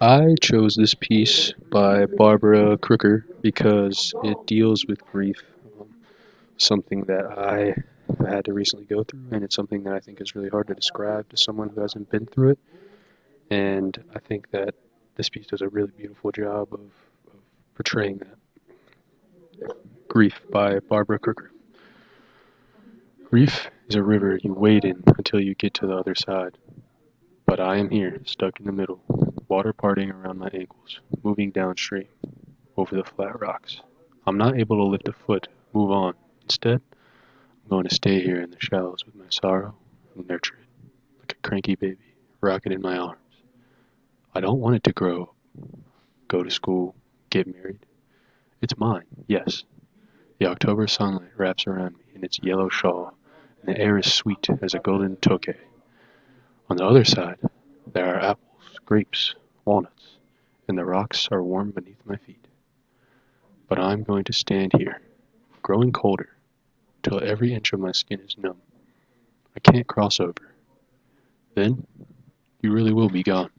I chose this piece by Barbara Crooker because it deals with grief, something that I have had to recently go through, and it's something that I think is really hard to describe to someone who hasn't been through it. And I think that this piece does a really beautiful job of portraying that. Grief by Barbara Crooker. Grief is a river you wade in until you get to the other side. But I am here, stuck in the middle, water parting around my ankles, moving downstream, over the flat rocks. I'm not able to lift a foot, move on. Instead, I'm going to stay here in the shallows with my sorrow and nurture it, like a cranky baby, rocking in my arms. I don't want it to grow, go to school, get married. It's mine, yes. The October sunlight wraps around me in its yellow shawl, and the air is sweet as a golden tokay. On the other side, there are apples, grapes, walnuts, and the rocks are warm beneath my feet. But I'm going to stand here, growing colder, till every inch of my skin is numb. I can't cross over. Then you really will be gone.